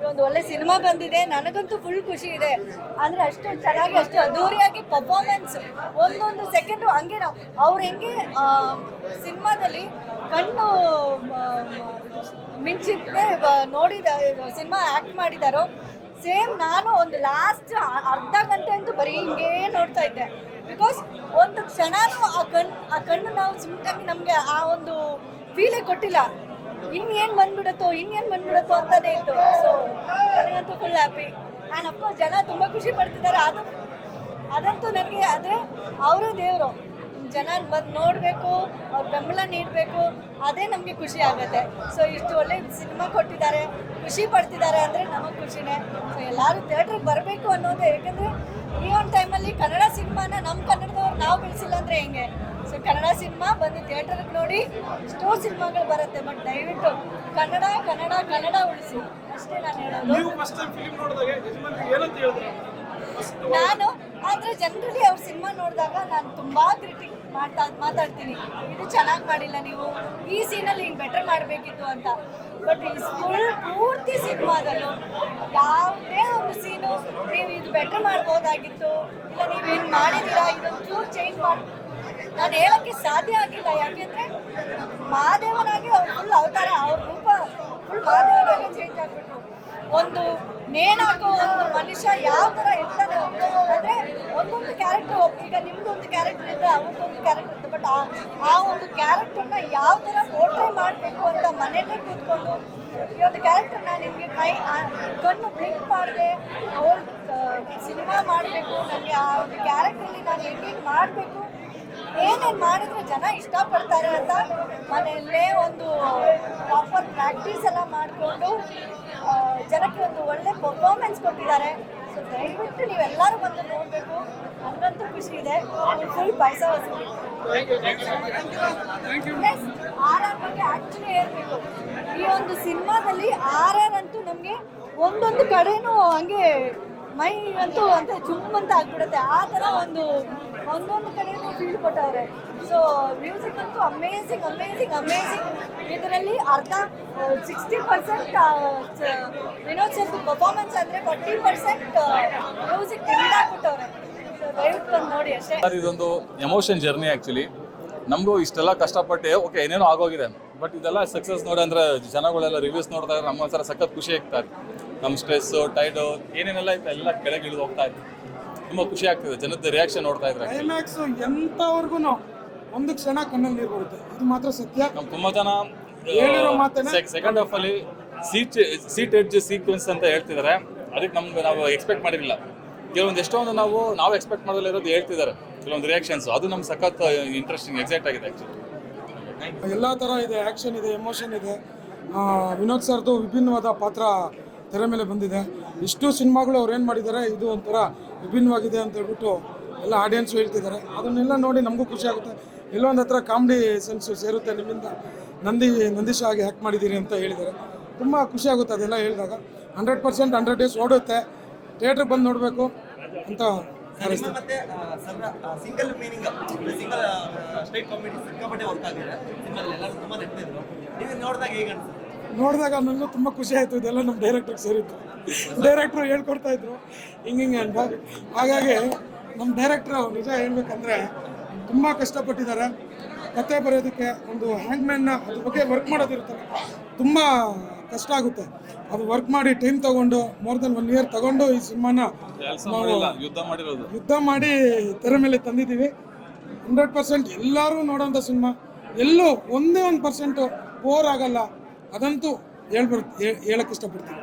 ಒಂದು ಒಳ್ಳೆ ಸಿನಿಮಾ ಬಂದಿದೆ. ನನಗಂತೂ ಫುಲ್ ಖುಷಿ ಇದೆ. ಅಂದರೆ ಅಷ್ಟು ಚೆನ್ನಾಗಿ ಅಷ್ಟು ಅದ್ದೂರಿಯಾಗಿ ಪರ್ಫಾರ್ಮೆನ್ಸ್ ಒಂದೊಂದು ಸೆಕೆಂಡು ಹಂಗೆ ನಾವು ಅವ್ರು ಹೆಂಗೆ ಸಿನಿಮಾದಲ್ಲಿ ಕಣ್ಣು ಮಿಂಚಿದ್ದೆ ನೋಡಿದ ಸಿನಿಮಾ ಆ್ಯಕ್ಟ್ ಮಾಡಿದಾರೋ ಸೇಮ್ ನಾನು ಒಂದು ಲಾಸ್ಟ್ ಅರ್ಧ ಗಂಟೆ ಅಂತೂ ಬರೀ ಹಿಂಗೇ ನೋಡ್ತಾ ಇದ್ದೆ. ಬಿಕಾಸ್ ಒಂದು ಕ್ಷಣನೂ ಆ ಕಣ್ಣು ನಾವು ಸುಮ್ಮನೆ ನಮಗೆ ಆ ಒಂದು ಫೀಲೇ ಕೊಟ್ಟಿಲ್ಲ. ಇನ್ನೇನು ಬಂದ್ಬಿಡುತ್ತೋ ಅಂತಾನೆ ಇತ್ತು. ಸೊ ನನಗಂತೂ ಫುಲ್ ಹ್ಯಾಪಿ. ಆ್ಯಂಡ್ ಅಫ್ಕೋರ್ಸ್ ಜನ ತುಂಬ ಖುಷಿ ಪಡ್ತಿದ್ದಾರೆ. ಅದಂತೂ ನನಗೆ ಆದರೆ ಅವರೇ ದೇವರು. ಜನ ಬಂದು ನೋಡಬೇಕು, ಅವ್ರ ಬೆಂಬಲ ನೀಡಬೇಕು, ಅದೇ ನಮಗೆ ಖುಷಿ ಆಗುತ್ತೆ. ಸೊ ಇಷ್ಟು ಒಳ್ಳೆ ಸಿನಿಮಾ ಕೊಟ್ಟಿದ್ದಾರೆ, ಖುಷಿ ಪಡ್ತಿದ್ದಾರೆ ಅಂದರೆ ನಮಗೆ ಖುಷಿನೇ. ಸೊ ಎಲ್ಲರೂ ಥಿಯೇಟ್ರಿಗೆ ಬರಬೇಕು ಅನ್ನೋದೇ. ಯಾಕೆಂದರೆ ಈ ಒಂದು ಟೈಮಲ್ಲಿ ಕನ್ನಡ ಸಿನಿಮಾನ ನಮ್ಮ ಕನ್ನಡದವ್ರು ನಾವು ಬೆಳೆಸಿಲ್ಲ ಅಂದರೆ ಹೆಂಗೆ. ಸೊ ಕನ್ನಡ ಸಿನಿಮಾ ಬಂದು ಥಿಯೇಟರ್ಗೆ ನೋಡಿ ಎಷ್ಟೋ ಸಿನಿಮಾಗಳು ಬರುತ್ತೆ. ಬಟ್ ದಯವಿಟ್ಟು ಕನ್ನಡ ಉಳಿಸಿ ಅಷ್ಟೇ ನಾನು ಹೇಳೋದು. ನಾನು ಆದರೆ ಜನರಲಿ ಅವ್ರ ಸಿನಿಮಾ ನೋಡಿದಾಗ ನಾನು ತುಂಬ ಕ್ರಿಟಿಕ್ ಮಾತಾಡ್ತೀನಿ, ಇದು ಚೆನ್ನಾಗಿ ಮಾಡಿಲ್ಲ, ನೀವು ಈ ಸೀನಲ್ಲಿ ಹಿಂಗೆ ಬೆಟರ್ ಮಾಡಬೇಕಿತ್ತು ಅಂತ. ಬಟ್ ಈ ಪೂರ್ತಿ ಸಿನಿಮಾದಲ್ಲೂ ಯಾವುದೇ ಒಂದು ಸೀನು ನೀವು ಇದು ಬೆಟರ್ ಮಾಡ್ಬೋದಾಗಿತ್ತು, ಇಲ್ಲ ನೀವು ಏನು ಮಾಡಿದ್ದೀರಾ, ಇದೊಂದು ಚೂರು ಚೇಂಜ್ ಮಾಡಿ ನಾನು ಹೇಳೋಕ್ಕೆ ಸಾಧ್ಯ ಆಗಿಲ್ಲ. ಯಾಕೆಂದರೆ ಮಹಾದೇವನಾಗಿ ಅವ್ರು ಫುಲ್ ಅವತಾರ, ಅವ್ರ ರೂಪ ಫುಲ್ ಮಹಾದೇವನಾಗೆ ಚೇಂಜ್ ಆಗಿಬಿಟ್ರು. ಒಂದು ನೇಣಾಕೋ ಒಂದು ಮನುಷ್ಯ ಯಾವ ಥರ ಇರ್ತಾನೆ ಅಂದರೆ ಒಂದೊಂದು ಕ್ಯಾರೆಕ್ಟರ್. ಈಗ ನಿಮ್ಮದು ಒಂದು ಕ್ಯಾರೆಕ್ಟರ್ ಇದ್ದರೆ ಅವ್ರದ್ದೊಂದು ಕ್ಯಾರೆಕ್ಟರ್ ಇರುತ್ತೆ. ಬಟ್ ಆ ಒಂದು ಕ್ಯಾರೆಕ್ಟರ್ನ ಯಾವ ಥರ ಪೋರ್ಟ್ರೇ ಮಾಡಬೇಕು ಅಂತ ಮನೆಯಲ್ಲೇ ಕೂತ್ಕೊಂಡು ಈ ಒಂದು ಕ್ಯಾರೆಕ್ಟರ್ನ ನಿಮಗೆ ಕಣ್ಣು ಬ್ಲಿಂಕ್ ಮಾಡಿದೆ ಅವ್ರ ಸಿನಿಮಾ ಮಾಡಬೇಕು, ನನಗೆ ಆ ಒಂದು ಕ್ಯಾರೆಕ್ಟ್ರಲ್ಲಿ ನಾನು ಹೆಂಗೆ ಮಾಡಬೇಕು, ಏನೇನು ಮಾಡಿದ್ರೆ ಜನ ಇಷ್ಟಪಡ್ತಾರೆ ಅಂತ ಮನೆಯಲ್ಲೇ ಒಂದು ಪ್ರಾಪರ್ ಪ್ರಾಕ್ಟೀಸ್ ಎಲ್ಲ ಮಾಡಿಕೊಂಡು ಜನಕ್ಕೆ ಒಂದು ಒಳ್ಳೆ ಪರ್ಫಾರ್ಮೆನ್ಸ್ ಕೊಟ್ಟಿದ್ದಾರೆ. ಸೊ ದಯವಿಟ್ಟು ನೀವೆಲ್ಲರೂ ಬಂದು ನೋಡಬೇಕು. ನನಗಂತೂ ಖುಷಿ ಇದೆ. ಫುಲ್ ಪೈಸ ವಸೂಲಿ. RR ಬಗ್ಗೆ ಆ್ಯಕ್ಚುಲಿ ಹೇಳ್ಬೇಕು, ಈ ಒಂದು ಸಿನಿಮಾದಲ್ಲಿ RR ಅಂತೂ ನಮಗೆ ಒಂದೊಂದು ಕಡೆನೂ ಹಂಗೆ ಮೈ ಅಂತೂ ಅಂತ ಚುಮ್ಮಂತ ಆಗ್ಬಿಡುತ್ತೆ. ಆ ಥರ ಒಂದೊಂದು ಕಡೆಯೂ ಫೀಲ್ ಕೊಟ್ಟವ್ರೆ. ಸೊ ಮ್ಯೂಸಿಕ್ ಅಂತೂ ಅಮೇಝಿಂಗ್. ಇದರಲ್ಲಿ 60% ವಿನೋದ್ ಸರ್ದು ಪರ್ಫಾರ್ಮೆನ್ಸ್ ಅಂದರೆ 40% ಮ್ಯೂಸಿಕ್ ಕೊಟ್ಟವ್ರೆ. ಸೊ ದಯವಿಟ್ಟು ಒಂದು ನೋಡಿ ಅಷ್ಟೇ. ಇದೊಂದು ಎಮೋಷನ್ ಜರ್ನಿ ಆ್ಯಕ್ಚುಲಿ. ನಮಗೂ ಇಷ್ಟೆಲ್ಲ ಕಷ್ಟಪಟ್ಟು ಓಕೆ ಏನೇನೋ ಆಗೋಗಿದೆ, ಬಟ್ ಇದೆಲ್ಲ ಸಕ್ಸಸ್ ನೋಡಿ ಅಂದರೆ ಜನಗಳೆಲ್ಲ ರಿವ್ಯೂಸ್ ನೋಡ್ತಾ ಇದ್ದಾರೆ, ನಮಗೊಂಥರ ಸಖತ್ ಖುಷಿ ಆಗ್ತಾರೆ. ನಮ್ಮ ಸ್ಟ್ರೆಸ್ಸು ಟೈಟು ಏನೇನೆಲ್ಲ ಇತ್ತು ಎಲ್ಲ ಕೆಳಗೆ ಇಳಿದು ಹೋಗ್ತಾ ಇತ್ತು. ತುಂಬ ಖುಷಿ ಆಗ್ತಿದೆ ಜನದ ರಿಯಾಕ್ಷನ್ ನೋಡ್ತಾ ಇದ್ರೆ. ಕ್ಲೈಮ್ಯಾಕ್ಸ್ ಎಂಥವ್ರಿಗೂ ಒಂದು ಕ್ಷಣ ಕಣ್ಣಲ್ಲಿ ನೀರು ಬರುತ್ತೆ, ಇದು ಮಾತ್ರ ಸತ್ಯ. ನಮ್ಮ ತುಂಬ ಜನ ಸೆಕೆಂಡ್ ಹಾಫ್ ಅಲ್ಲಿ ಸೀಟ್ ಎಡ್ಜ್ ಸೀಕ್ವೆನ್ಸ್ ಅಂತ ಹೇಳ್ತಿದ್ದಾರೆ. ಅದಕ್ಕೆ ನಾವು ಎಕ್ಸ್ಪೆಕ್ಟ್ ಮಾಡಿರಲಿಲ್ಲ. ಕೆಲವೊಂದು ಎಷ್ಟೊಂದು ನಾವು ಎಕ್ಸ್ಪೆಕ್ಟ್ ಮಾಡೋದಿಲ್ಲ ಇರೋದು ಹೇಳ್ತಿದ್ದಾರೆ ಕೆಲವೊಂದು ರಿಯಾಕ್ಷನ್ಸ್. ಅದು ನಮ್ಗೆ ಸಖತ್ ಇಂಟ್ರೆಸ್ಟಿಂಗ್ ಎಕ್ಸೈಟ್ ಆಗಿದೆ ಆ್ಯಕ್ಚುಲಿ. ಎಲ್ಲ ಥರ ಇದೆ, ಆ್ಯಕ್ಷನ್ ಇದೆ, ಎಮೋಷನ್ ಇದೆ. ವಿನೋದ್ ಸರ್ದು ವಿಭಿನ್ನವಾದ ಪಾತ್ರ ತೆರೆ ಮೇಲೆ ಬಂದಿದೆ. ಇಷ್ಟು ಸಿನಿಮಾಗಳು ಅವ್ರು ಏನು ಮಾಡಿದ್ದಾರೆ, ಇದು ಒಂಥರ ವಿಭಿನ್ನವಾಗಿದೆ ಅಂತ ಹೇಳ್ಬಿಟ್ಟು ಎಲ್ಲ ಆಡಿಯನ್ಸು ಹೇಳ್ತಿದ್ದಾರೆ. ಅದನ್ನೆಲ್ಲ ನೋಡಿ ನಮಗೂ ಖುಷಿ ಆಗುತ್ತೆ. ಎಲ್ಲೊಂದು ಹತ್ರ ಕಾಮಿಡಿ ಸೆನ್ಸು ಸೇರುತ್ತೆ. ನಿಮ್ಮಿಂದ ನಂದೀಶ್ ಆಗಿ ಆ್ಯಕ್ಟ್ ಮಾಡಿದ್ದೀರಿ ಅಂತ ಹೇಳಿದ್ದಾರೆ. ತುಂಬ ಖುಷಿ ಆಗುತ್ತೆ ಅದೆಲ್ಲ ಹೇಳಿದಾಗ. 100% 100 ಡೇಸ್ ಓಡುತ್ತೆ. ಥಿಯೇಟ್ರಿಗೆ ಬಂದು ನೋಡಬೇಕು ಅಂತ single meaning single straight comedy ಸಿಕ್ಕಾಪಟ್ಟೆ ವರ್ಕ್ ಆಗಿದೆ ಸಿನಿಮಾದಲ್ಲಿ. ಎಲ್ಲರೂ ತುಂಬ ನೆಟ್ಟಿದ್ರು. ನೀವು ನೋಡಿದಾಗ ಹೇಗೆ ಅನಿಸುತ್ತೆ? ನೋಡಿದಾಗ ನನಗೂ ತುಂಬ ಖುಷಿ ಆಯಿತು. ಇದೆಲ್ಲ ನಮ್ಮ ಡೈರೆಕ್ಟ್ರಿಗೆ ಸೇರಿತ್ತು. ಡೈರೆಕ್ಟ್ರು ಹೇಳ್ಕೊಡ್ತಾಯಿದ್ರು ಹಿಂಗೆ ಅಂತ. ಹಾಗಾಗಿ ನಮ್ಮ ಡೈರೆಕ್ಟ್ರು ನಿಜ ಹೇಳ್ಬೇಕಂದ್ರೆ ತುಂಬ ಕಷ್ಟಪಟ್ಟಿದ್ದಾರೆ. ಕತೆ ಬರೆಯೋದಕ್ಕೆ ಒಂದು ಹ್ಯಾಂಗ್ಮ್ಯಾನ್ನ ಅದ್ರ ಬಗ್ಗೆ ವರ್ಕ್ ಮಾಡೋದಿರ್ತಾರೆ, ತುಂಬ ಕಷ್ಟ ಆಗುತ್ತೆ. ಅದು ವರ್ಕ್ ಮಾಡಿ ಟೈಮ್ ತೊಗೊಂಡು ಮೋರ್ ದೆನ್ 1 ಇಯರ್ ತೊಗೊಂಡು ಈ ಸಿನಿಮಾನ ಯುದ್ಧ ಮಾಡಿ ತೆರೆ ಮೇಲೆ ತಂದಿದ್ದೀವಿ. 100% ಎಲ್ಲರೂ ನೋಡೋಂಥ ಸಿನಿಮಾ. ಎಲ್ಲೂ ಒಂದೇ 1% ಬೋರ್ ಆಗಲ್ಲ, ಅದಂತೂ ಹೇಳಕ್ಕೆ ಇಷ್ಟಪಡ್ತೀನಿ.